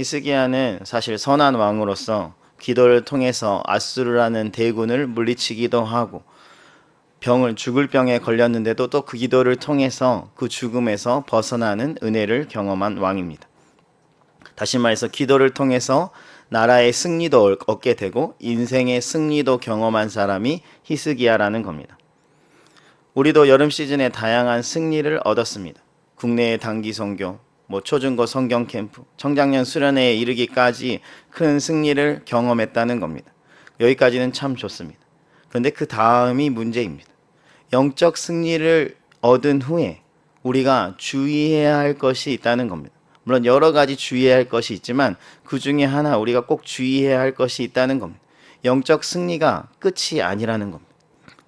히스기야는 사실 선한 왕으로서 기도를 통해서 아수르라는 대군을 물리치기도 하고 죽을 병에 걸렸는데도 또 그 기도를 통해서 그 죽음에서 벗어나는 은혜를 경험한 왕입니다. 다시 말해서 기도를 통해서 나라의 승리도 얻게 되고 인생의 승리도 경험한 사람이 히스기야라는 겁니다. 우리도 여름 시즌에 다양한 승리를 얻었습니다. 국내의 단기 선교, 초중고 성경 캠프, 청장년 수련회에 이르기까지 큰 승리를 경험했다는 겁니다. 여기까지는 참 좋습니다. 그런데 그 다음이 문제입니다. 영적 승리를 얻은 후에 우리가 주의해야 할 것이 있다는 겁니다. 물론 여러 가지 주의해야 할 것이 있지만 그 중에 하나 우리가 꼭 주의해야 할 것이 있다는 겁니다. 영적 승리가 끝이 아니라는 겁니다.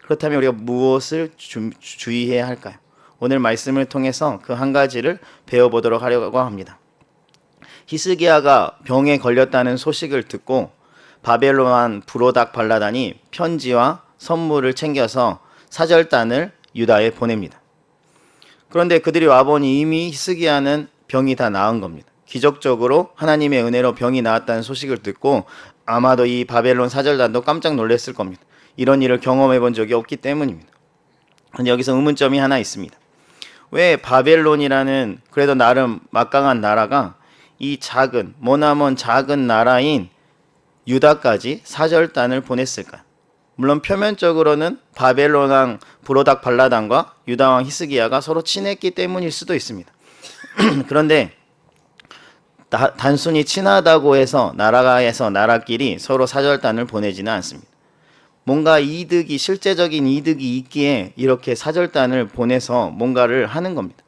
그렇다면 우리가 무엇을 주의해야 할까요? 오늘 말씀을 통해서 그 한 가지를 배워보도록 하려고 합니다. 히스기야가 병에 걸렸다는 소식을 듣고 바벨론 왕 브로닥 발라단이 편지와 선물을 챙겨서 사절단을 유다에 보냅니다. 그런데 그들이 와보니 이미 히스기야는 병이 다 나은 겁니다. 기적적으로 하나님의 은혜로 병이 나았다는 소식을 듣고 아마도 이 바벨론 사절단도 깜짝 놀랐을 겁니다. 이런 일을 경험해 본 적이 없기 때문입니다. 그런데 여기서 의문점이 하나 있습니다. 왜 바벨론이라는 그래도 나름 막강한 나라가 이 머나먼 작은 나라인 유다까지 사절단을 보냈을까요? 물론 표면적으로는 바벨론 왕 브로닥 발라단과 유다 왕 히스기야가 서로 친했기 때문일 수도 있습니다. 그런데 단순히 친하다고 해서 나라에서 나라끼리 서로 사절단을 보내지는 않습니다. 뭔가 실제적인 이득이 있기에 이렇게 사절단을 보내서 뭔가를 하는 겁니다.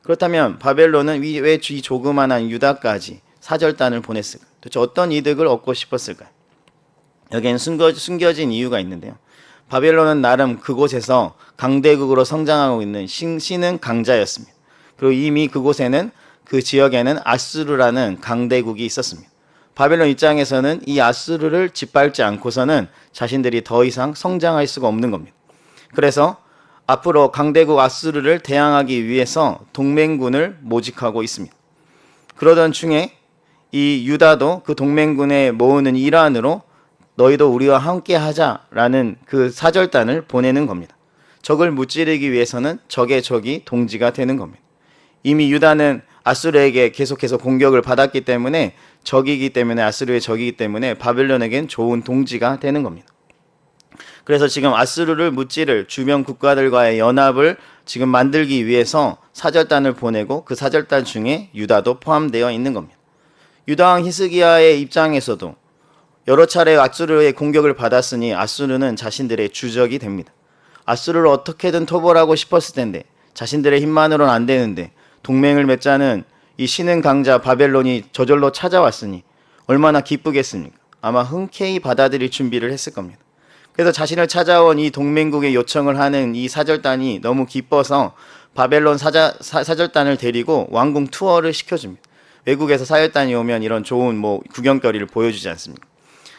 그렇다면 바벨론은 왜 이 조그만한 유다까지 사절단을 보냈을까요? 도대체 어떤 이득을 얻고 싶었을까요? 여기엔 숨겨진 이유가 있는데요. 바벨론은 나름 그곳에서 강대국으로 성장하고 있는 신흥 강자였습니다. 그리고 이미 그 지역에는 아수르라는 강대국이 있었습니다. 바벨론 입장에서는 이 아수르를 짓밟지 않고서는 자신들이 더 이상 성장할 수가 없는 겁니다. 그래서 앞으로 강대국 아수르를 대항하기 위해서 동맹군을 모집하고 있습니다. 그러던 중에 이 유다도 그 동맹군에 모으는 일환으로 너희도 우리와 함께 하자라는 그 사절단을 보내는 겁니다. 적을 무찌르기 위해서는 적의 적이 동지가 되는 겁니다. 이미 유다는 아수르에게 계속해서 공격을 받았기 때문에 아수르의 적이기 때문에 바벨론에겐 좋은 동지가 되는 겁니다. 그래서 지금 아수르를 무찌를 주변 국가들과의 연합을 지금 만들기 위해서 사절단을 보내고 그 사절단 중에 유다도 포함되어 있는 겁니다. 유다 왕 히스기야의 입장에서도 여러 차례 아수르의 공격을 받았으니 아수르는 자신들의 주적이 됩니다. 아수르를 어떻게든 토벌하고 싶었을 텐데 자신들의 힘만으로는 안 되는데 동맹을 맺자는 이 신흥 강자 바벨론이 저절로 찾아왔으니 얼마나 기쁘겠습니까? 아마 흔쾌히 받아들일 준비를 했을 겁니다. 그래서 자신을 찾아온 이 동맹국의 요청을 하는 이 사절단이 너무 기뻐서 바벨론 사절단을 데리고 왕궁 투어를 시켜줍니다. 외국에서 사절단이 오면 이런 좋은 구경거리를 보여주지 않습니까?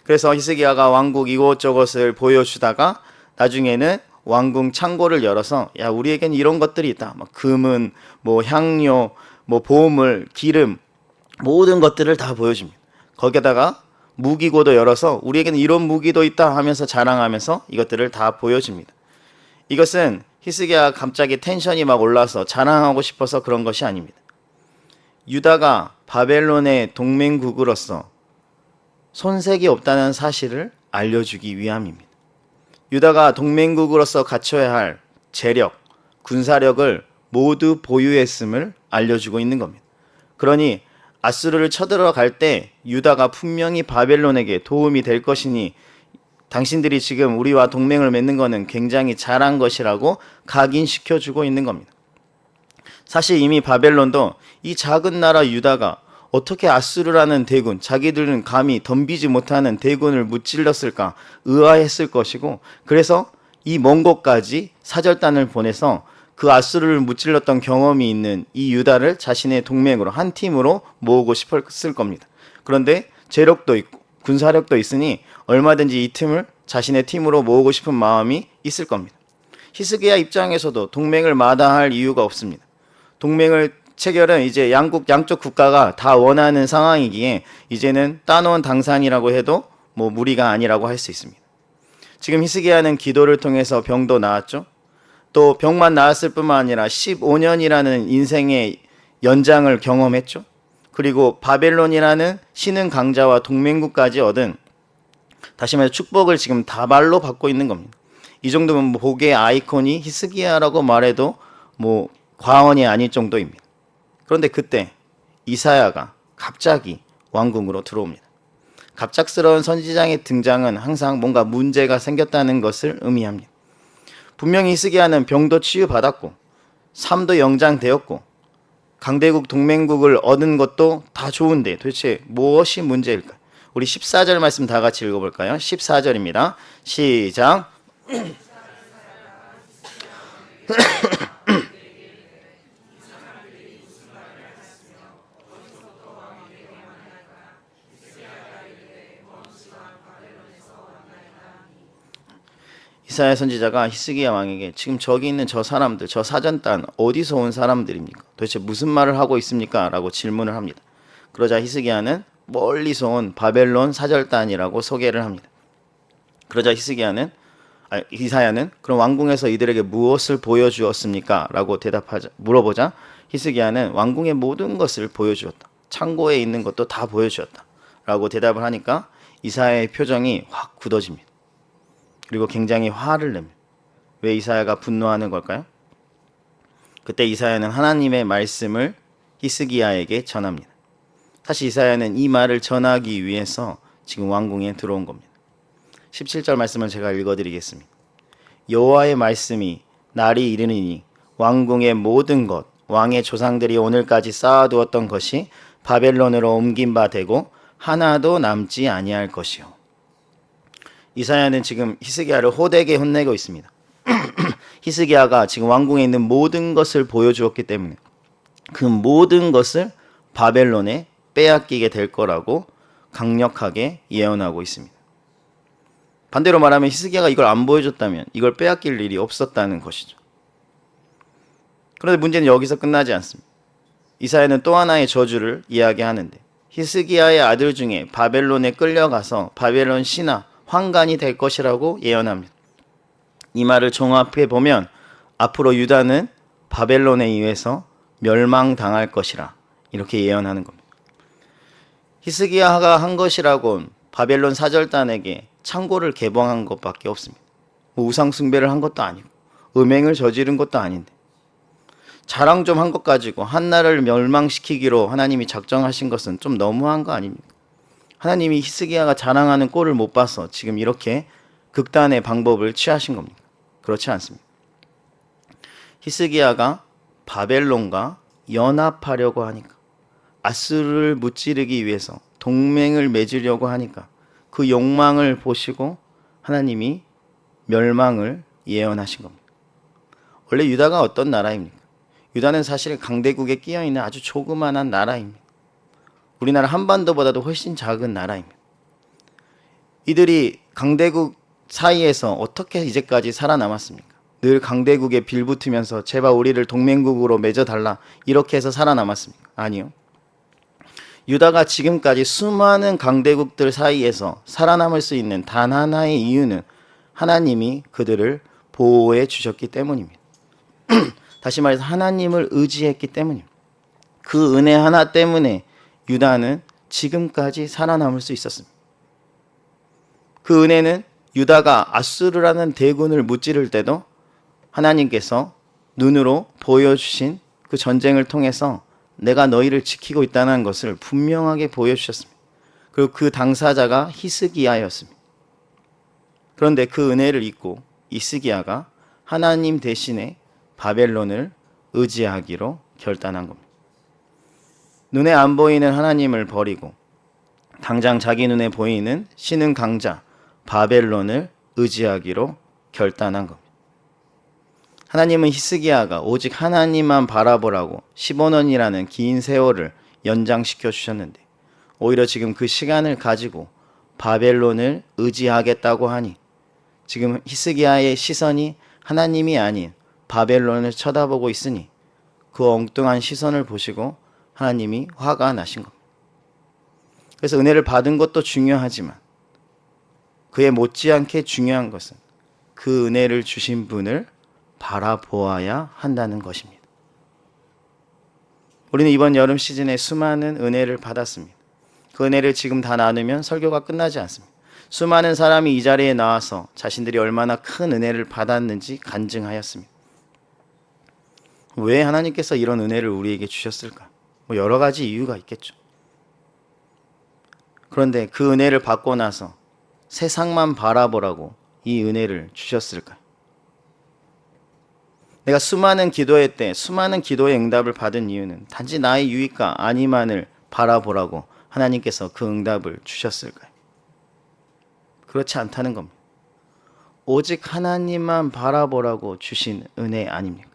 그래서 히스기야가 왕국 이곳저곳을 보여주다가 나중에는 왕궁 창고를 열어서 야 우리에겐 이런 것들이 있다. 금은 향료, 보물, 기름 모든 것들을 다 보여줍니다. 거기다가 무기고도 열어서 우리에게는 이런 무기도 있다 하면서 자랑하면서 이것들을 다 보여줍니다. 이것은 히스기야가 갑자기 텐션이 올라서 자랑하고 싶어서 그런 것이 아닙니다. 유다가 바벨론의 동맹국으로서 손색이 없다는 사실을 알려주기 위함입니다. 유다가 동맹국으로서 갖춰야 할 재력, 군사력을 모두 보유했음을 알려주고 있는 겁니다. 그러니 아수르를 쳐들어갈 때 유다가 분명히 바벨론에게 도움이 될 것이니 당신들이 지금 우리와 동맹을 맺는 것은 굉장히 잘한 것이라고 각인시켜주고 있는 겁니다. 사실 이미 바벨론도 이 작은 나라 유다가 어떻게 아수르라는 대군, 자기들은 감히 덤비지 못하는 대군을 무찔렀을까 의아했을 것이고 그래서 이 먼 곳까지 사절단을 보내서 그 아수르를 무찔렀던 경험이 있는 이 유다를 자신의 동맹으로 한 팀으로 모으고 싶었을 겁니다. 그런데 재력도 있고 군사력도 있으니 얼마든지 이 팀을 자신의 팀으로 모으고 싶은 마음이 있을 겁니다. 히스기야 입장에서도 동맹을 마다할 이유가 없습니다. 동맹을 체결은 이제 양쪽 국가가 다 원하는 상황이기에 이제는 따놓은 당산이라고 해도 뭐 무리가 아니라고 할 수 있습니다. 지금 히스기야는 기도를 통해서 병도 나았죠. 또 병만 나았을 뿐만 아니라 15년이라는 인생의 연장을 경험했죠. 그리고 바벨론이라는 신흥 강자와 동맹국까지 얻은, 다시 말해서 축복을 지금 다발로 받고 있는 겁니다. 이 정도면 뭐 복의 아이콘이 히스기야라고 말해도 뭐 과언이 아닐 정도입니다. 그런데 그때 이사야가 갑자기 왕궁으로 들어옵니다. 갑작스러운 선지자의 등장은 항상 뭔가 문제가 생겼다는 것을 의미합니다. 분명히 히스기야는 병도 치유받았고 삶도 영장되었고 강대국 동맹국을 얻은 것도 다 좋은데 도대체 무엇이 문제일까? 우리 14절 말씀 다 같이 읽어볼까요? 14절입니다. 시작. 이사야 선지자가 히스기야 왕에게 지금 저기 있는 저 사람들, 저 사전단 어디서 온 사람들입니까? 도대체 무슨 말을 하고 있습니까? 라고 질문을 합니다. 그러자 히스기야는 멀리서 온 바벨론 사절단이라고 소개를 합니다. 그러자 이사야는 그럼 왕궁에서 이들에게 무엇을 보여주었습니까? 라고 물어보자 히스기야는 왕궁의 모든 것을 보여주었다. 창고에 있는 것도 다 보여주었다. 라고 대답을 하니까 이사야의 표정이 확 굳어집니다. 그리고 굉장히 화를 냅니다. 왜 이사야가 분노하는 걸까요? 그때 이사야는 하나님의 말씀을 히스기야에게 전합니다. 사실 이사야는 이 말을 전하기 위해서 지금 왕궁에 들어온 겁니다. 17절 말씀을 제가 읽어드리겠습니다. 여호와의 말씀이 날이 이르니 왕궁의 모든 것, 왕의 조상들이 오늘까지 쌓아두었던 것이 바벨론으로 옮긴 바 되고 하나도 남지 아니할 것이요. 이사야는 지금 히스기야를 호되게 혼내고 있습니다. 히스기야가 지금 왕궁에 있는 모든 것을 보여주었기 때문에 그 모든 것을 바벨론에 빼앗기게 될 거라고 강력하게 예언하고 있습니다. 반대로 말하면 히스기야가 이걸 안 보여줬다면 이걸 빼앗길 일이 없었다는 것이죠. 그런데 문제는 여기서 끝나지 않습니다. 이사야는 또 하나의 저주를 이야기하는데 히스기야의 아들 중에 바벨론에 끌려가서 바벨론 신하 황관이 될 것이라고 예언합니다. 이 말을 종합해 보면 앞으로 유다는 바벨론에 의해서 멸망당할 것이라 이렇게 예언하는 겁니다. 히스기야가 한 것이라곤 바벨론 사절단에게 창고를 개방한 것밖에 없습니다. 우상 숭배를 한 것도 아니고 음행을 저지른 것도 아닌데 자랑 좀 한 것 가지고 한 나라를 멸망시키기로 하나님이 작정하신 것은 좀 너무한 거 아닙니까? 하나님이 히스기야가 자랑하는 꼴을 못 봐서 지금 이렇게 극단의 방법을 취하신 겁니까? 그렇지 않습니다. 히스기야가 바벨론과 연합하려고 하니까, 아수르를 무찌르기 위해서 동맹을 맺으려고 하니까 그 욕망을 보시고 하나님이 멸망을 예언하신 겁니다. 원래 유다가 어떤 나라입니까? 유다는 사실 강대국에 끼어있는 아주 조그만한 나라입니다. 우리나라 한반도보다도 훨씬 작은 나라입니다. 이들이 강대국 사이에서 어떻게 이제까지 살아남았습니까? 늘 강대국에 빌붙으면서 제발 우리를 동맹국으로 맺어달라 이렇게 해서 살아남았습니까? 아니요. 유다가 지금까지 수많은 강대국들 사이에서 살아남을 수 있는 단 하나의 이유는 하나님이 그들을 보호해 주셨기 때문입니다. 다시 말해서 하나님을 의지했기 때문입니다. 그 은혜 하나 때문에 유다는 지금까지 살아남을 수 있었습니다. 그 은혜는 유다가 아수르라는 대군을 무찌를 때도 하나님께서 눈으로 보여주신 그 전쟁을 통해서 내가 너희를 지키고 있다는 것을 분명하게 보여주셨습니다. 그리고 그 당사자가 히스기야였습니다. 그런데 그 은혜를 잊고 히스기야가 하나님 대신에 바벨론을 의지하기로 결단한 겁니다. 눈에 안 보이는 하나님을 버리고 당장 자기 눈에 보이는 신흥 강자 바벨론을 의지하기로 결단한 겁니다. 하나님은 히스기야가 오직 하나님만 바라보라고 15년이라는 긴 세월을 연장시켜 주셨는데 오히려 지금 그 시간을 가지고 바벨론을 의지하겠다고 하니 지금 히스기야의 시선이 하나님이 아닌 바벨론을 쳐다보고 있으니 그 엉뚱한 시선을 보시고 하나님이 화가 나신 겁니다. 그래서 은혜를 받은 것도 중요하지만 그에 못지않게 중요한 것은 그 은혜를 주신 분을 바라보아야 한다는 것입니다. 우리는 이번 여름 시즌에 수많은 은혜를 받았습니다. 그 은혜를 지금 다 나누면 설교가 끝나지 않습니다. 수많은 사람이 이 자리에 나와서 자신들이 얼마나 큰 은혜를 받았는지 간증하였습니다. 왜 하나님께서 이런 은혜를 우리에게 주셨을까? 여러 가지 이유가 있겠죠. 그런데 그 은혜를 받고 나서 세상만 바라보라고 이 은혜를 주셨을까요? 내가 수많은 기도회 때 수많은 기도의 응답을 받은 이유는 단지 나의 유익과 안위만을 바라보라고 하나님께서 그 응답을 주셨을까요? 그렇지 않다는 겁니다. 오직 하나님만 바라보라고 주신 은혜 아닙니까?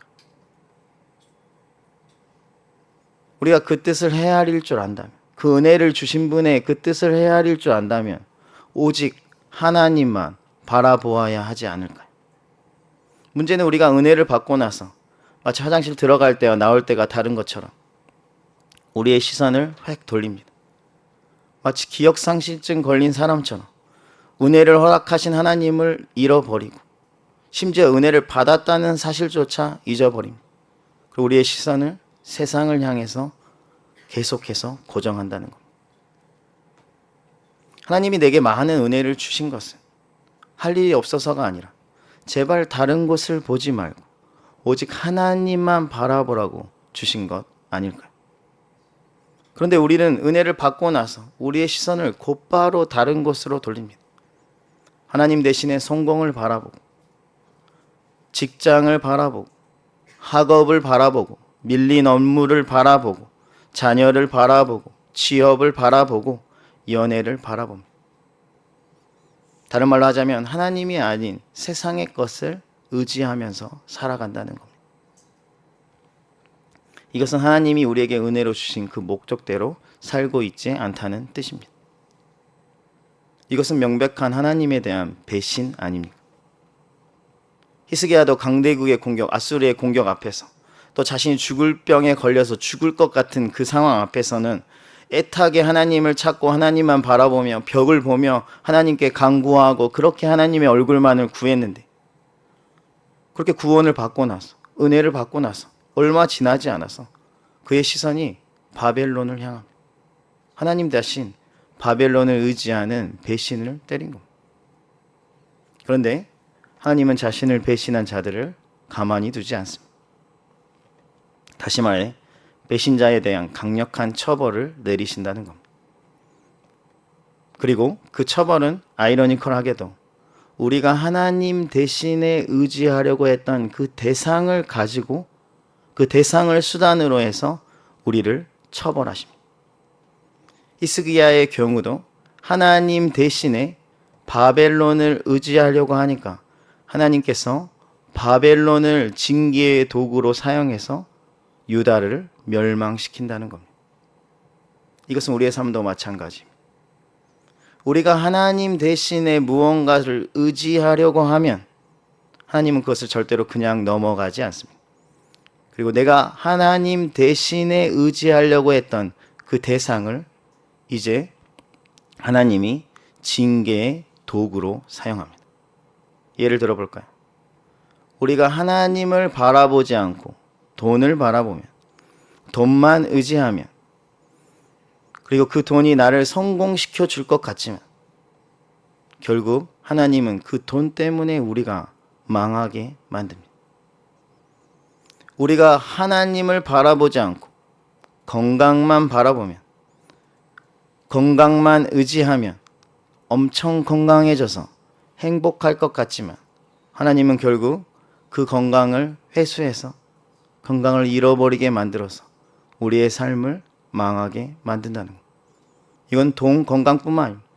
우리가 그 뜻을 헤아릴 줄 안다면, 그 은혜를 주신 분의 그 뜻을 헤아릴 줄 안다면 오직 하나님만 바라보아야 하지 않을까요? 문제는 우리가 은혜를 받고 나서 마치 화장실 들어갈 때와 나올 때가 다른 것처럼 우리의 시선을 획 돌립니다. 마치 기억상실증 걸린 사람처럼 은혜를 허락하신 하나님을 잃어버리고 심지어 은혜를 받았다는 사실조차 잊어버립니다. 그리고 우리의 시선을 세상을 향해서 계속해서 고정한다는 겁니다. 하나님이 내게 많은 은혜를 주신 것은 할 일이 없어서가 아니라 제발 다른 곳을 보지 말고 오직 하나님만 바라보라고 주신 것 아닐까요? 그런데 우리는 은혜를 받고 나서 우리의 시선을 곧바로 다른 곳으로 돌립니다. 하나님 대신에 성공을 바라보고 직장을 바라보고 학업을 바라보고 밀린 업무를 바라보고 자녀를 바라보고 취업을 바라보고 연애를 바라봅니다. 다른 말로 하자면 하나님이 아닌 세상의 것을 의지하면서 살아간다는 겁니다. 이것은 하나님이 우리에게 은혜로 주신 그 목적대로 살고 있지 않다는 뜻입니다. 이것은 명백한 하나님에 대한 배신 아닙니까? 히스기야도 강대국의 공격, 아수르의 공격 앞에서 또 자신이 죽을 병에 걸려서 죽을 것 같은 그 상황 앞에서는 애타게 하나님을 찾고 하나님만 바라보며 벽을 보며 하나님께 간구하고 그렇게 하나님의 얼굴만을 구했는데 그렇게 구원을 받고 나서 은혜를 받고 나서 얼마 지나지 않아서 그의 시선이 바벨론을 향합니다. 하나님 대신 바벨론을 의지하는 배신을 때린 겁니다. 그런데 하나님은 자신을 배신한 자들을 가만히 두지 않습니다. 다시 말해 배신자에 대한 강력한 처벌을 내리신다는 겁니다. 그리고 그 처벌은 아이러니컬하게도 우리가 하나님 대신에 의지하려고 했던 그 대상을 가지고 그 대상을 수단으로 해서 우리를 처벌하십니다. 히스기야의 경우도 하나님 대신에 바벨론을 의지하려고 하니까 하나님께서 바벨론을 징계의 도구로 사용해서 유다를 멸망시킨다는 겁니다. 이것은 우리의 삶도 마찬가지입니다. 우리가 하나님 대신에 무언가를 의지하려고 하면 하나님은 그것을 절대로 그냥 넘어가지 않습니다. 그리고 내가 하나님 대신에 의지하려고 했던 그 대상을 이제 하나님이 징계의 도구로 사용합니다. 예를 들어볼까요? 우리가 하나님을 바라보지 않고 돈을 바라보면 돈만 의지하면 그리고 그 돈이 나를 성공시켜 줄 것 같지만 결국 하나님은 그 돈 때문에 우리가 망하게 만듭니다. 우리가 하나님을 바라보지 않고 건강만 바라보면 건강만 의지하면 엄청 건강해져서 행복할 것 같지만 하나님은 결국 그 건강을 회수해서 건강을 잃어버리게 만들어서 우리의 삶을 망하게 만든다는 것. 이건 돈 건강뿐만 아닙니다.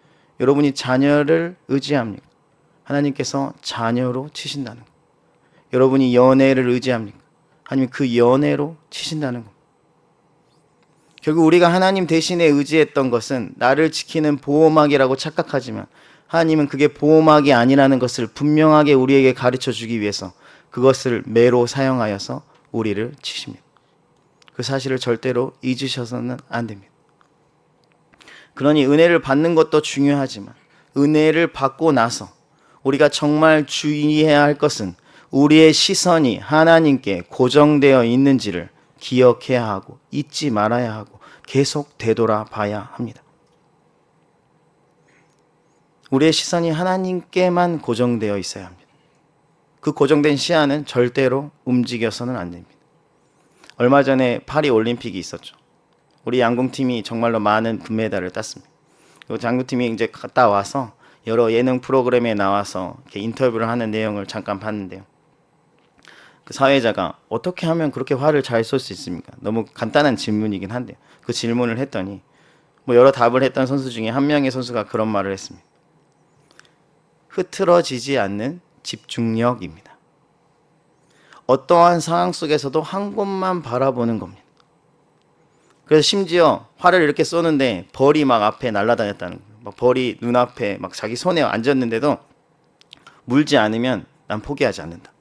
여러분이 자녀를 의지합니까? 하나님께서 자녀로 치신다는 것. 여러분이 연애를 의지합니까? 하나님 그 연애로 치신다는 것. 결국 우리가 하나님 대신에 의지했던 것은 나를 지키는 보호막이라고 착각하지만 하나님은 그게 보호막이 아니라는 것을 분명하게 우리에게 가르쳐 주기 위해서 그것을 매로 사용하여서 우리를 치십니다. 그 사실을 절대로 잊으셔서는 안 됩니다. 그러니 은혜를 받는 것도 중요하지만 은혜를 받고 나서 우리가 정말 주의해야 할 것은 우리의 시선이 하나님께 고정되어 있는지를 기억해야 하고 잊지 말아야 하고 계속 되돌아봐야 합니다. 우리의 시선이 하나님께만 고정되어 있어야 합니다. 그 고정된 시야는 절대로 움직여서는 안 됩니다. 얼마 전에 파리 올림픽이 있었죠. 우리 양궁팀이 정말로 많은 금메달을 땄습니다. 그리고 양궁팀이 이제 갔다 와서 여러 예능 프로그램에 나와서 이렇게 인터뷰를 하는 내용을 잠깐 봤는데요. 그 사회자가 어떻게 하면 그렇게 화를 잘 쏠 수 있습니까? 너무 간단한 질문이긴 한데 그 질문을 했더니 여러 답을 했던 선수 중에 한 명의 선수가 그런 말을 했습니다. 흐트러지지 않는 집중력입니다. 어떠한 상황 속에서도 한 곳만 바라보는 겁니다. 그래서 심지어 화를 이렇게 쏘는데 벌이 막 앞에 날아다녔다는 거예요. 막 벌이 눈앞에 막 자기 손에 앉았는데도 물지 않으면 난 포기하지 않는다.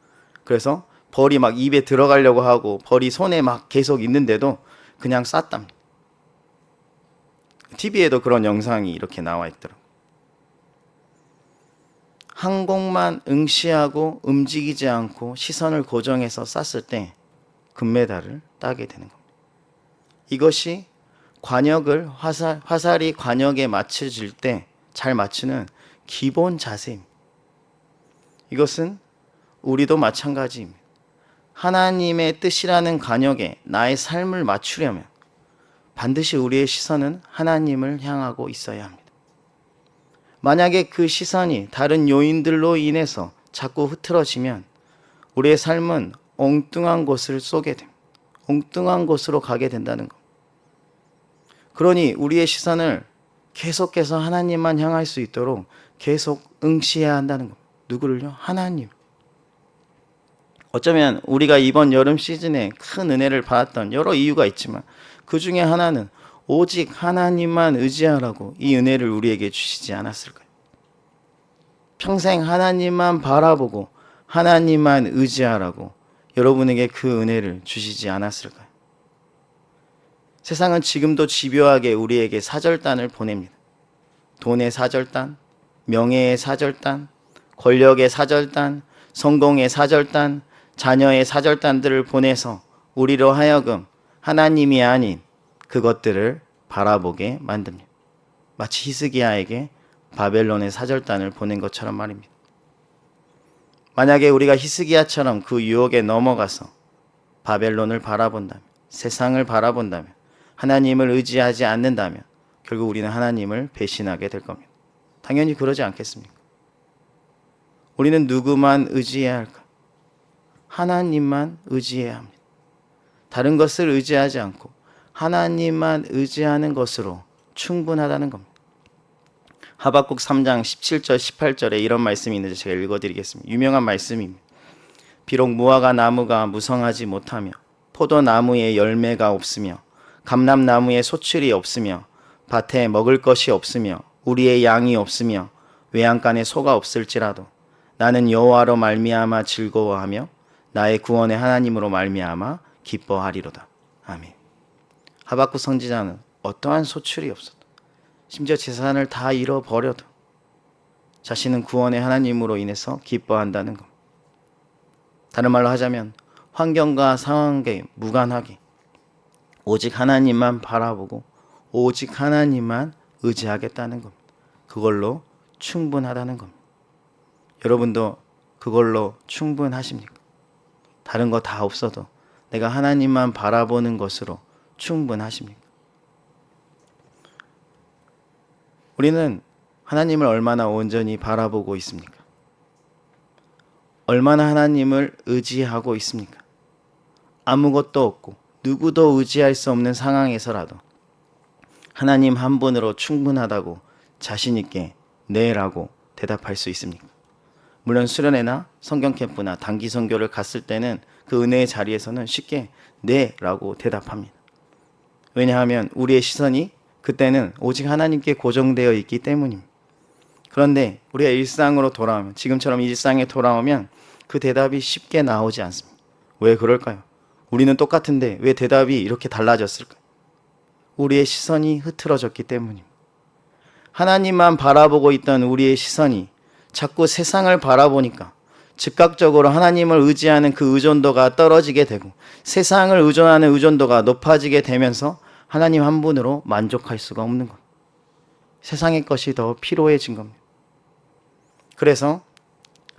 그래서 벌이 막 입에 들어가려고 하고 벌이 손에 막 계속 있는데도 그냥 쐈답니다. TV에도 그런 영상이 이렇게 나와 있더라고요. 한 곳만 응시하고 움직이지 않고 시선을 고정해서 쐈을 때 금메달을 따게 되는 겁니다. 이것이 관역을 화살이 관역에 맞춰질 때 잘 맞추는 기본 자세입니다. 이것은 우리도 마찬가지입니다. 하나님의 뜻이라는 관역에 나의 삶을 맞추려면 반드시 우리의 시선은 하나님을 향하고 있어야 합니다. 만약에 그 시선이 다른 요인들로 인해서 자꾸 흐트러지면 우리의 삶은 엉뚱한 곳을 쏘게 됩니다. 엉뚱한 곳으로 가게 된다는 것. 그러니 우리의 시선을 계속해서 하나님만 향할 수 있도록 계속 응시해야 한다는 것. 누구를요? 하나님. 어쩌면 우리가 이번 여름 시즌에 큰 은혜를 받았던 여러 이유가 있지만 그 중에 하나는 오직 하나님만 의지하라고 이 은혜를 우리에게 주시지 않았을까요? 평생 하나님만 바라보고 하나님만 의지하라고 여러분에게 그 은혜를 주시지 않았을까요? 세상은 지금도 집요하게 우리에게 사절단을 보냅니다. 돈의 사절단, 명예의 사절단, 권력의 사절단, 성공의 사절단, 자녀의 사절단들을 보내서 우리로 하여금 하나님이 아닌 그것들을 바라보게 만듭니다. 마치 히스기야에게 바벨론의 사절단을 보낸 것처럼 말입니다. 만약에 우리가 히스기야처럼 그 유혹에 넘어가서 바벨론을 바라본다면, 세상을 바라본다면, 하나님을 의지하지 않는다면 결국 우리는 하나님을 배신하게 될 겁니다. 당연히 그러지 않겠습니까? 우리는 누구만 의지해야 할까? 하나님만 의지해야 합니다. 다른 것을 의지하지 않고 하나님만 의지하는 것으로 충분하다는 겁니다. 하박국 3장 17절 18절에 이런 말씀이 있는데 제가 읽어드리겠습니다. 유명한 말씀입니다. 비록 무화과 나무가 무성하지 못하며 포도나무에 열매가 없으며 감람나무에 소출이 없으며 밭에 먹을 것이 없으며 우리의 양이 없으며 외양간에 소가 없을지라도 나는 여호와로 말미암아 즐거워하며 나의 구원의 하나님으로 말미암아 기뻐하리로다. 아멘. 하박국 선지자는 어떠한 소출이 없어도 심지어 재산을 다 잃어버려도 자신은 구원의 하나님으로 인해서 기뻐한다는 것. 다른 말로 하자면 환경과 상황에 무관하게 오직 하나님만 바라보고 오직 하나님만 의지하겠다는 겁니다. 그걸로 충분하다는 겁니다. 여러분도 그걸로 충분하십니까? 다른 거 다 없어도 내가 하나님만 바라보는 것으로 충분하십니까? 우리는 하나님을 얼마나 온전히 바라보고 있습니까? 얼마나 하나님을 의지하고 있습니까? 아무것도 없고 누구도 의지할 수 없는 상황에서라도 하나님 한 분으로 충분하다고 자신 있게 네라고 대답할 수 있습니까? 물론 수련회나 성경 캠프나 단기 선교를 갔을 때는 그 은혜의 자리에서는 쉽게 네라고 대답합니다. 왜냐하면 우리의 시선이 그때는 오직 하나님께 고정되어 있기 때문입니다. 그런데 우리가 일상으로 돌아오면 지금처럼 일상에 돌아오면 그 대답이 쉽게 나오지 않습니다. 왜 그럴까요? 우리는 똑같은데 왜 대답이 이렇게 달라졌을까? 우리의 시선이 흐트러졌기 때문입니다. 하나님만 바라보고 있던 우리의 시선이 자꾸 세상을 바라보니까 즉각적으로 하나님을 의지하는 그 의존도가 떨어지게 되고 세상을 의존하는 의존도가 높아지게 되면서 하나님 한 분으로 만족할 수가 없는 것. 세상의 것이 더 피로해진 겁니다. 그래서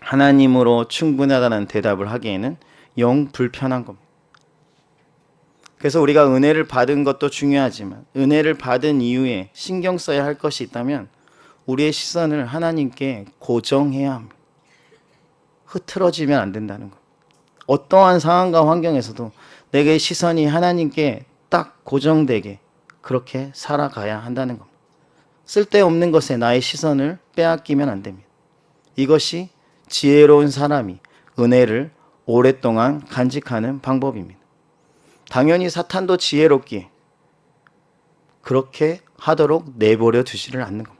하나님으로 충분하다는 대답을 하기에는 영 불편한 겁니다. 그래서 우리가 은혜를 받은 것도 중요하지만 은혜를 받은 이후에 신경 써야 할 것이 있다면 우리의 시선을 하나님께 고정해야 합니다. 흐트러지면 안 된다는 것. 어떠한 상황과 환경에서도 내게 시선이 하나님께 딱 고정되게 그렇게 살아가야 한다는 겁니다. 쓸데없는 것에 나의 시선을 빼앗기면 안 됩니다. 이것이 지혜로운 사람이 은혜를 오랫동안 간직하는 방법입니다. 당연히 사탄도 지혜롭기에 그렇게 하도록 내버려 두지를 않는 겁니다.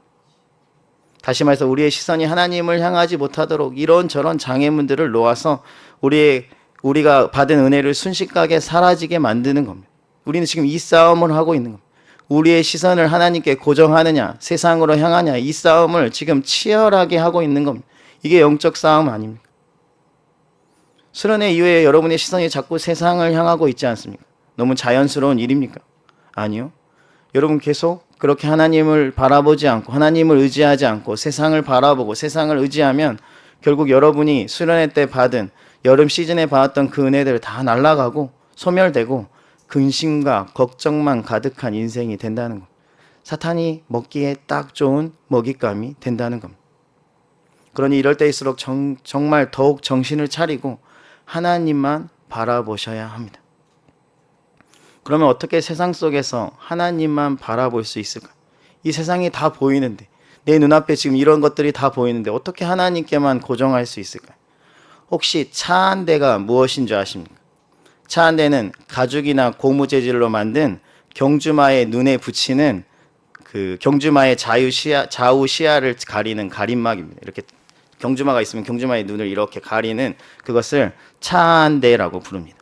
다시 말해서 우리의 시선이 하나님을 향하지 못하도록 이런저런 장애물들을 놓아서 우리가 받은 은혜를 순식간에 사라지게 만드는 겁니다. 우리는 지금 이 싸움을 하고 있는 겁니다. 우리의 시선을 하나님께 고정하느냐 세상으로 향하냐 이 싸움을 지금 치열하게 하고 있는 겁니다. 이게 영적 싸움 아닙니까? 수련회 이후에 여러분의 시선이 자꾸 세상을 향하고 있지 않습니까? 너무 자연스러운 일입니까? 아니요. 여러분 계속 그렇게 하나님을 바라보지 않고 하나님을 의지하지 않고 세상을 바라보고 세상을 의지하면 결국 여러분이 수련회 때 받은 여름 시즌에 받았던 그 은혜들 다 날아가고 소멸되고 근심과 걱정만 가득한 인생이 된다는 것. 사탄이 먹기에 딱 좋은 먹잇감이 된다는 겁니다. 그러니 이럴 때일수록 정말 더욱 정신을 차리고 하나님만 바라보셔야 합니다. 그러면 어떻게 세상 속에서 하나님만 바라볼 수 있을까? 이 세상이 다 보이는데 내 눈앞에 지금 이런 것들이 다 보이는데 어떻게 하나님께만 고정할 수 있을까? 혹시 차 한 대가 무엇인 줄 아십니까? 차 한 대는 가죽이나 고무 재질로 만든 경주마의 눈에 붙이는 그 경주마의 좌우 시야를 가리는 가림막입니다. 이렇게 경주마가 있으면 경주마의 눈을 이렇게 가리는 그것을 차 한 대라고 부릅니다.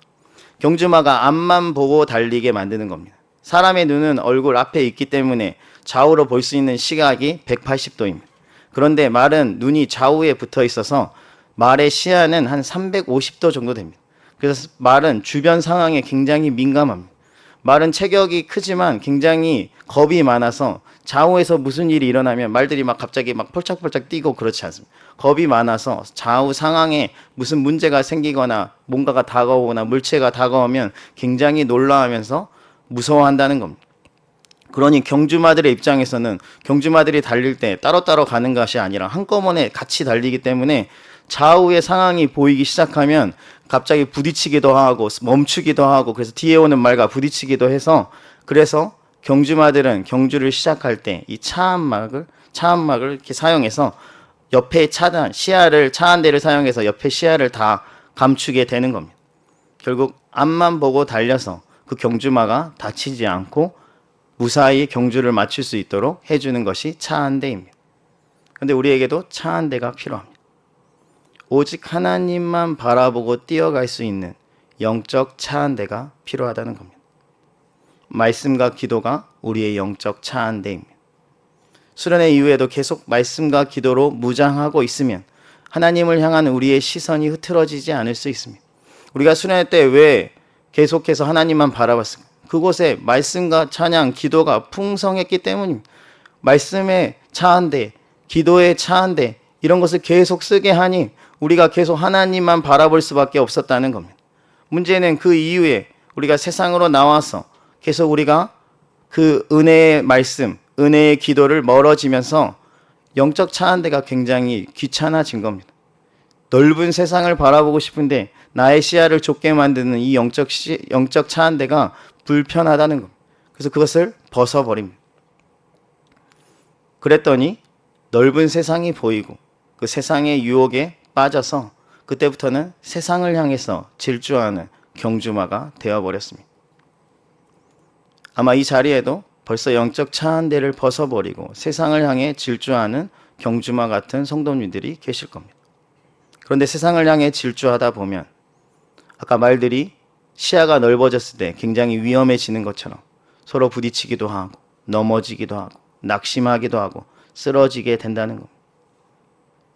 경주마가 앞만 보고 달리게 만드는 겁니다. 사람의 눈은 얼굴 앞에 있기 때문에 좌우로 볼 수 있는 시각이 180도입니다. 그런데 말은 눈이 좌우에 붙어 있어서 말의 시야는 한 350도 정도 됩니다. 그래서 말은 주변 상황에 굉장히 민감합니다. 말은 체격이 크지만 굉장히 겁이 많아서 좌우에서 무슨 일이 일어나면 말들이 막 갑자기 막 펄짝펄짝 뛰고 그렇지 않습니다. 겁이 많아서 좌우 상황에 무슨 문제가 생기거나 뭔가가 다가오거나 물체가 다가오면 굉장히 놀라하면서 무서워한다는 겁니다. 그러니 경주마들의 입장에서는 경주마들이 달릴 때 따로따로 가는 것이 아니라 한꺼번에 같이 달리기 때문에 좌우의 상황이 보이기 시작하면 갑자기 부딪히기도 하고 멈추기도 하고 그래서 뒤에 오는 말과 부딪히기도 해서 그래서 경주마들은 경주를 시작할 때 이 차 한 막을 이렇게 사용해서 옆에 차 한 대를 사용해서 옆에 시야를 다 감추게 되는 겁니다. 결국 앞만 보고 달려서 그 경주마가 다치지 않고 무사히 경주를 마칠 수 있도록 해주는 것이 차 한 대입니다. 그런데 우리에게도 차 한 대가 필요합니다. 오직 하나님만 바라보고 뛰어갈 수 있는 영적 차 한 대가 필요하다는 겁니다. 말씀과 기도가 우리의 영적 차 한 대입니다. 수련회 이후에도 계속 말씀과 기도로 무장하고 있으면 하나님을 향한 우리의 시선이 흐트러지지 않을 수 있습니다. 우리가 수련회 때 왜 계속해서 하나님만 바라봤을까? 그곳에 말씀과 찬양, 기도가 풍성했기 때문입니다. 말씀의 차 한 대, 기도의 차 한 대, 이런 것을 계속 쓰게 하니 우리가 계속 하나님만 바라볼 수밖에 없었다는 겁니다. 문제는 그 이후에 우리가 세상으로 나와서 계속 우리가 그 은혜의 말씀, 은혜의 기도를 멀어지면서 영적 차 한 대가 굉장히 귀찮아진 겁니다. 넓은 세상을 바라보고 싶은데 나의 시야를 좁게 만드는 이 영적 차 한 대가 불편하다는 겁니다. 그래서 그것을 벗어버립니다. 그랬더니 넓은 세상이 보이고 그 세상의 유혹에 빠져서 그때부터는 세상을 향해서 질주하는 경주마가 되어버렸습니다. 아마 이 자리에도 벌써 영적 차 한 대를 벗어버리고 세상을 향해 질주하는 경주마 같은 성도님들이 계실 겁니다. 그런데 세상을 향해 질주하다 보면 아까 말들이 시야가 넓어졌을 때 굉장히 위험해지는 것처럼 서로 부딪히기도 하고 넘어지기도 하고 낙심하기도 하고 쓰러지게 된다는 것.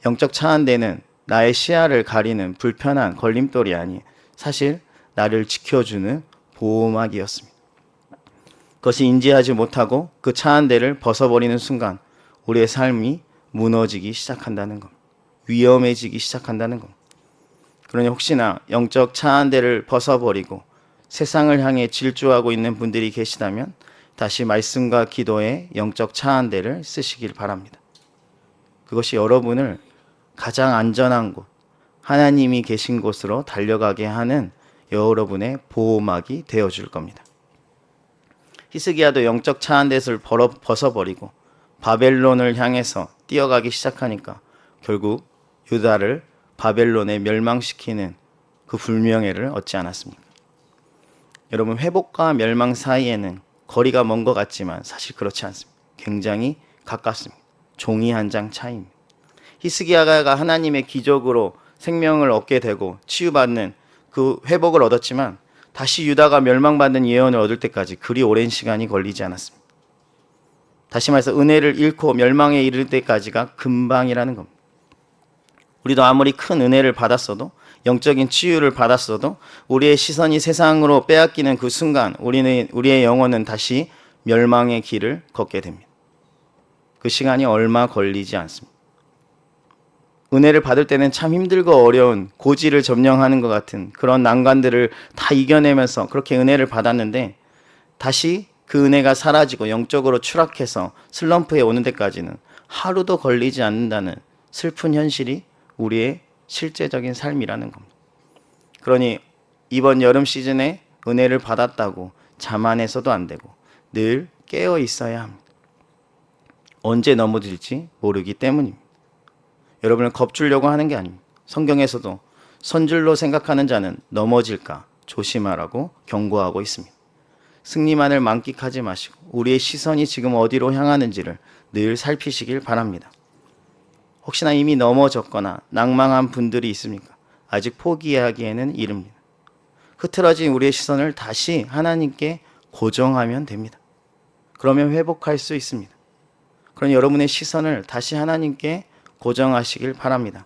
영적 차원대는 나의 시야를 가리는 불편한 걸림돌이 아니 사실 나를 지켜주는 보호막이었습니다. 그것이 인지하지 못하고 그 차원대를 벗어버리는 순간 우리의 삶이 무너지기 시작한다는 것. 위험해지기 시작한다는 것. 그러니 혹시나 영적 차원대를 벗어버리고 세상을 향해 질주하고 있는 분들이 계시다면 다시 말씀과 기도에 영적 차원대를 쓰시길 바랍니다. 그것이 여러분을 가장 안전한 곳, 하나님이 계신 곳으로 달려가게 하는 여러분의 보호막이 되어줄 겁니다. 히스기야도 영적 차원대를 벗어버리고 바벨론을 향해서 뛰어가기 시작하니까 결국 유다를 바벨론에 멸망시키는 그 불명예를 얻지 않았습니까? 여러분, 회복과 멸망 사이에는 거리가 먼 것 같지만 사실 그렇지 않습니다. 굉장히 가깝습니다. 종이 한 장 차이입니다. 히스기야가 하나님의 기적으로 생명을 얻게 되고 치유받는 그 회복을 얻었지만 다시 유다가 멸망받는 예언을 얻을 때까지 그리 오랜 시간이 걸리지 않았습니다. 다시 말해서 은혜를 잃고 멸망에 이를 때까지가 금방이라는 겁니다. 우리도 아무리 큰 은혜를 받았어도 영적인 치유를 받았어도 우리의 시선이 세상으로 빼앗기는 그 순간 우리의 영혼은 다시 멸망의 길을 걷게 됩니다. 그 시간이 얼마 걸리지 않습니다. 은혜를 받을 때는 참 힘들고 어려운 고지를 점령하는 것 같은 그런 난관들을 다 이겨내면서 그렇게 은혜를 받았는데 다시 그 은혜가 사라지고 영적으로 추락해서 슬럼프에 오는 데까지는 하루도 걸리지 않는다는 슬픈 현실이 우리의 실제적인 삶이라는 겁니다. 그러니 이번 여름 시즌에 은혜를 받았다고 자만해서도 안 되고 늘 깨어 있어야 합니다. 언제 넘어질지 모르기 때문입니다. 여러분을 겁주려고 하는 게 아닙니다. 성경에서도 선줄로 생각하는 자는 넘어질까 조심하라고 경고하고 있습니다. 승리만을 만끽하지 마시고 우리의 시선이 지금 어디로 향하는지를 늘 살피시길 바랍니다. 혹시나 이미 넘어졌거나 낭망한 분들이 있습니까? 아직 포기하기에는 이릅니다. 흐트러진 우리의 시선을 다시 하나님께 고정하면 됩니다. 그러면 회복할 수 있습니다. 그러니 여러분의 시선을 다시 하나님께 고정하시길 바랍니다.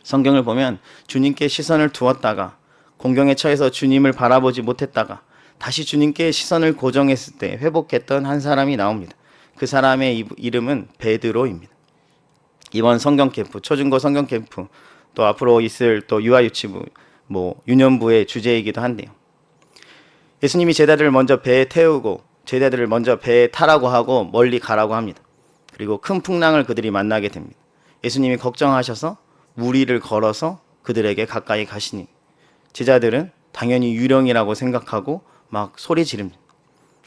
성경을 보면 주님께 시선을 두었다가 공경에 처해서 주님을 바라보지 못했다가 다시 주님께 시선을 고정했을 때 회복했던 한 사람이 나옵니다. 그 사람의 이름은 베드로입니다. 이번 성경 캠프, 초중고 성경 캠프, 또 앞으로 있을 또 유아유치부, 유년부의 주제이기도 한데요. 예수님이 제자들을 먼저 배에 태우고 제자들을 먼저 배에 타라고 하고 멀리 가라고 합니다. 그리고 큰 풍랑을 그들이 만나게 됩니다. 예수님이 걱정하셔서 무리를 걸어서 그들에게 가까이 가시니 제자들은 당연히 유령이라고 생각하고 막 소리 지릅니다.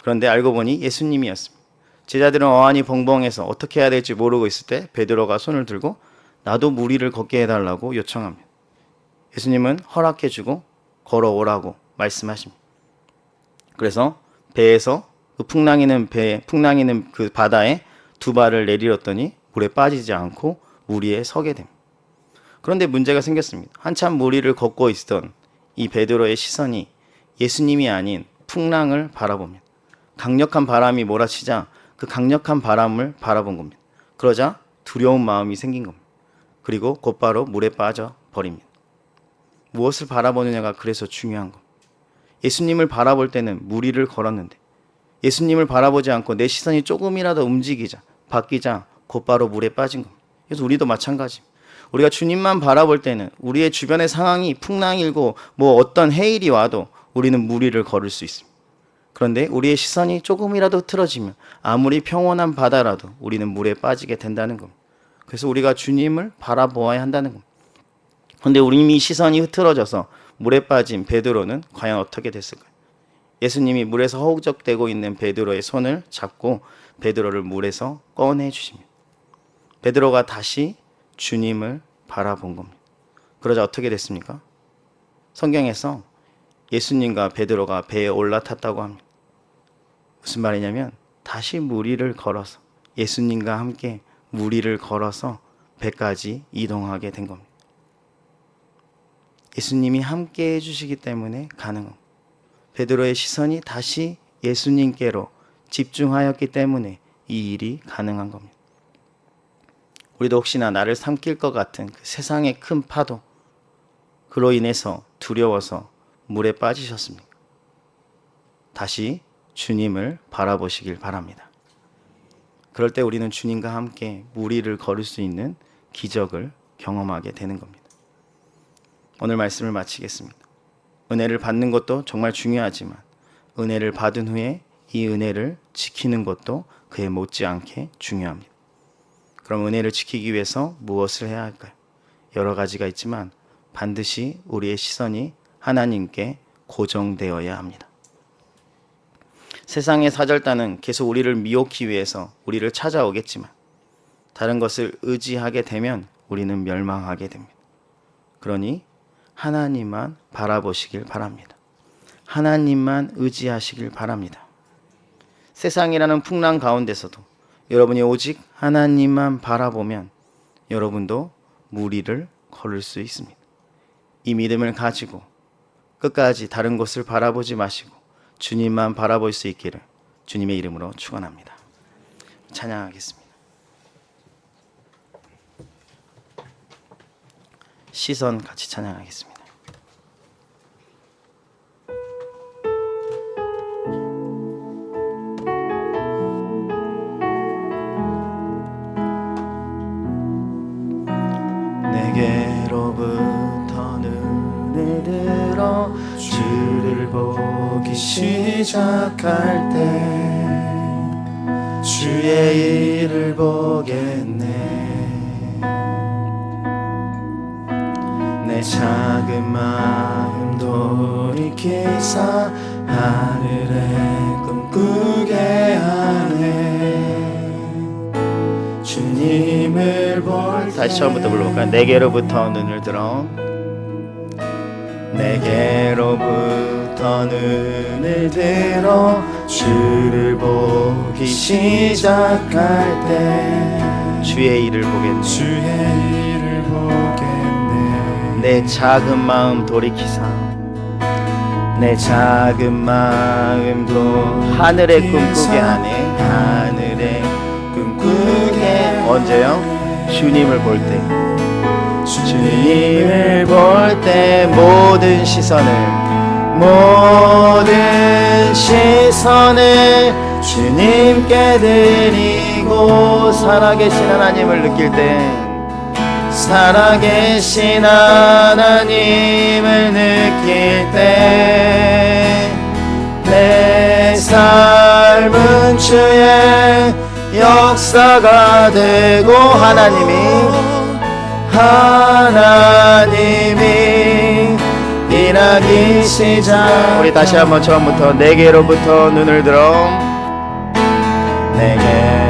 그런데 알고 보니 예수님이었습니다. 제자들은 어안이 벙벙해서 어떻게 해야 될지 모르고 있을 때 베드로가 손을 들고 나도 무리를 걷게 해달라고 요청합니다. 예수님은 허락해주고 걸어오라고 말씀하십니다. 그래서 배에서 그 풍랑이는 그 바다에 두 발을 내밀었더니 물에 빠지지 않고 물 위에 서게 됩니다. 그런데 문제가 생겼습니다. 한참 물 위를 걷고 있던 이 베드로의 시선이 예수님이 아닌 풍랑을 바라봅니다. 강력한 바람이 몰아치자 그 강력한 바람을 바라본 겁니다. 그러자 두려운 마음이 생긴 겁니다. 그리고 곧바로 물에 빠져 버립니다. 무엇을 바라보느냐가 그래서 중요한 겁니다. 예수님을 바라볼 때는 물 위를 걸었는데 예수님을 바라보지 않고 내 시선이 조금이라도 움직이자 바뀌자 곧바로 물에 빠진 겁니다. 그래서 우리도 마찬가지입니다. 우리가 주님만 바라볼 때는 우리의 주변의 상황이 풍랑이 일고 어떤 해일이 와도 우리는 물 위를 걸을 수 있습니다. 그런데 우리의 시선이 조금이라도 흐트러지면 아무리 평온한 바다라도 우리는 물에 빠지게 된다는 겁니다. 그래서 우리가 주님을 바라보아야 한다는 겁니다. 그런데 우리 이미 시선이 흐트러져서 물에 빠진 베드로는 과연 어떻게 됐을까요? 예수님이 물에서 허우적대고 있는 베드로의 손을 잡고 베드로를 물에서 꺼내 주십니다. 베드로가 다시 주님을 바라본 겁니다. 그러자 어떻게 됐습니까? 성경에서 예수님과 베드로가 배에 올라탔다고 합니다. 무슨 말이냐면 다시 물 위를 걸어서 예수님과 함께 물 위를 걸어서 배까지 이동하게 된 겁니다. 예수님이 함께 해주시기 때문에 가능합니다. 베드로의 시선이 다시 예수님께로 집중하였기 때문에 이 일이 가능한 겁니다. 우리도 혹시나 나를 삼킬 것 같은 그 세상의 큰 파도, 그로 인해서 두려워서 물에 빠지셨습니까? 다시 주님을 바라보시길 바랍니다. 그럴 때 우리는 주님과 함께 물 위를 걸을 수 있는 기적을 경험하게 되는 겁니다. 오늘 말씀을 마치겠습니다. 은혜를 받는 것도 정말 중요하지만 은혜를 받은 후에 이 은혜를 지키는 것도 그에 못지않게 중요합니다. 그럼 은혜를 지키기 위해서 무엇을 해야 할까요? 여러 가지가 있지만 반드시 우리의 시선이 하나님께 고정되어야 합니다. 세상의 사절단은 계속 우리를 미혹기 위해서 우리를 찾아오겠지만 다른 것을 의지하게 되면 우리는 멸망하게 됩니다. 그러니 하나님만 바라보시길 바랍니다. 하나님만 의지하시길 바랍니다. 세상이라는 풍랑 가운데서도 여러분이 오직 하나님만 바라보면 여러분도 물 위를 걸을 수 있습니다. 이 믿음을 가지고 끝까지 다른 곳을 바라보지 마시고 주님만 바라볼 수 있기를 주님의 이름으로 축원합니다. 찬양하겠습니다. 시선 같이 찬양하겠습니다. 내게로부터 눈을 들어 주를 보기 시작할 때 주의 일을 보겠네. 내 작은 마음 돌이키사 하늘에 꿈꾸게 하네. 주님을 볼 때 다시 처음부터 불러볼까요? 내게로부터 눈을 들어 내게로부터 눈을 들어 주를 보기 시작할 때 주의 일을 보겠네. 주의 일을 보겠네. 내 작은 마음 돌이키사 내 작은 마음도 하늘에 꿈꾸게 하네. 하늘에 꿈꾸게. 언제요? 주님을 볼 때. 주님을 볼 때 모든 시선을 주님께 드리고 살아계신 하나님을 느낄 때 살아계신 하나님을 느낄 때 내 삶은 주의 역사가 되고 하나님이 일하기 시작. 우리 다시 한번 처음부터 내게로부터 눈을 들어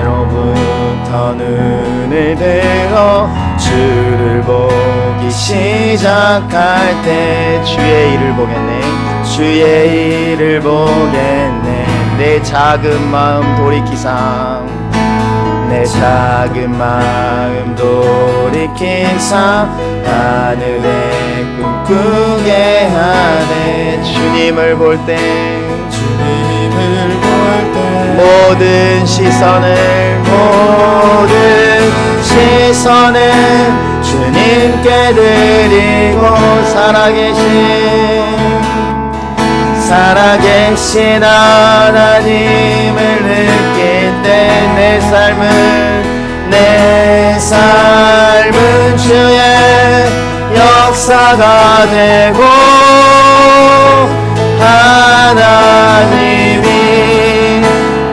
내게로부터 눈을 들어 주를 보기 시작할 때 주의 일을 보겠네. 주의 일을 보겠네. 내 작은 마음 돌이키사 내 작은 마음 돌이키사 하늘에 꿈꾸게 하네. 주님을 볼 때 모든 시선을 주님께 드리고 살아계신 하나님을 느낄 때 내 삶은 주의 역사가 되고 하나님이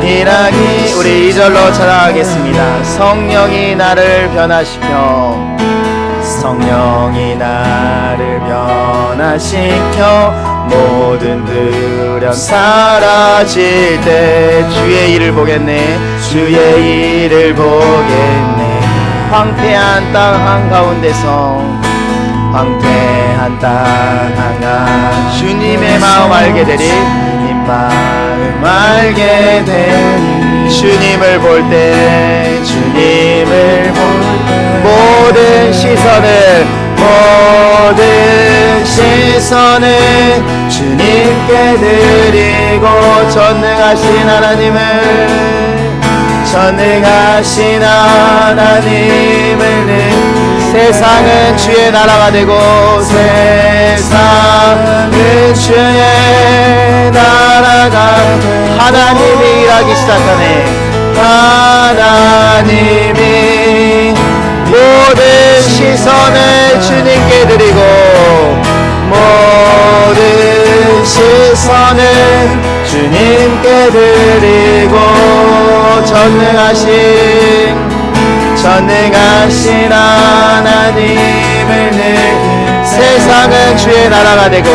일하기. 우리 2절로 찬양하겠습니다. 성령이 나를 변화시켜 모든 두려움 사라질 때 주의 일을 보겠네. 주의 일을 보겠네. 황폐한 땅 한가운데서 황폐한 땅 한가 주님의 마음 알게 되리. 주님 마음 알게 되리. 주님을 볼 때 모든 시선을 시선을 주님께 드리고 전능하신 하나님을 세상은 주의 나라가 되고 세상은 주의 나라가 하나님이 일하기 시작하네. 하나님이 모든 시선을 주님께 드리고 모든 시선을 주님께 드리고 전능하신 하나님을 늘 세상은 주의 나라가 되고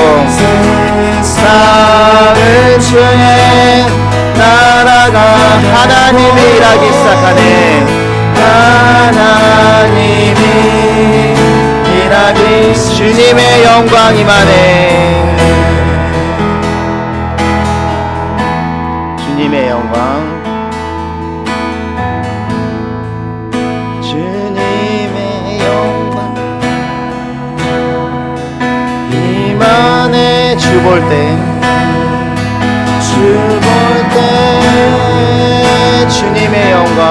세상은 주의 나라가 하나님이 일하기 시작하네. 하나님이 일하기 주님의 영광 임하네. 주님의 영광 주님의 영광 임하네. 주 볼 때 주님의 영광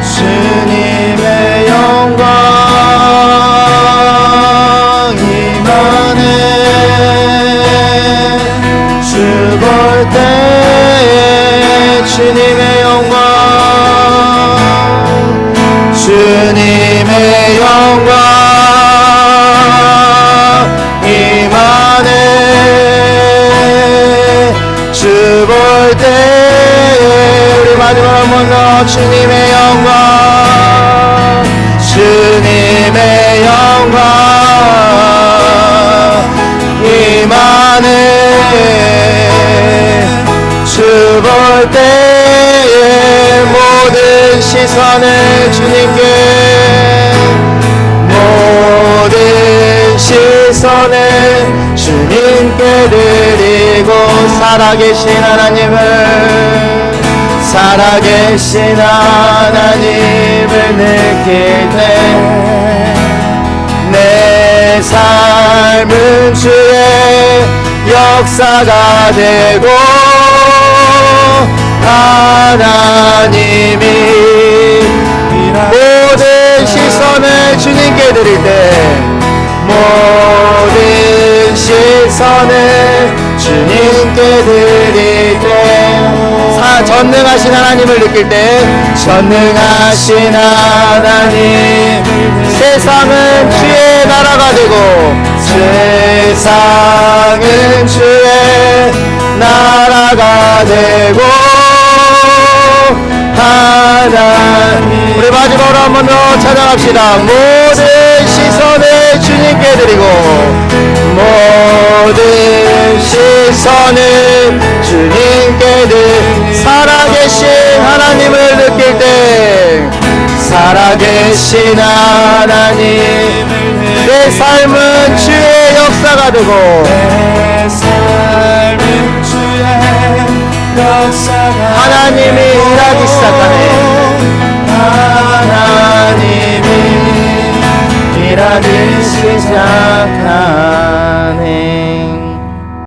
주님의 영광 임하네. 주 볼 때 주님의 영광 주님의 영광 임하네. 주 볼 때 우리 마지막 한 번 더 주님의 영광 주님의 영광 임하네. 주 볼 때에 모든 시선을 주님께 모든 시선을 주님께 드리고 살아계신 하나님을 느낄 때 내 삶은 주의 역사가 되고 하나님이 모든 시선을 주님께 드릴 때 모든 시선을 주님께 드릴 때 전능하신 하나님을 느낄 때 전능하신 하나님 세상은 주의 나라가 되고 세상은 주의 나라가 되고 하나님 우리 마지막으로 한 번 더 찬양합시다. 모든 시선을 주님께 드리고 모든 시선을 주님께 드리고 살아계신 하나님을 느낄 때 살아계신 하나님 내 삶은 주의 역사가 되고 하나님이 일하기 시작하네. 하나님이 일하기 시작하네.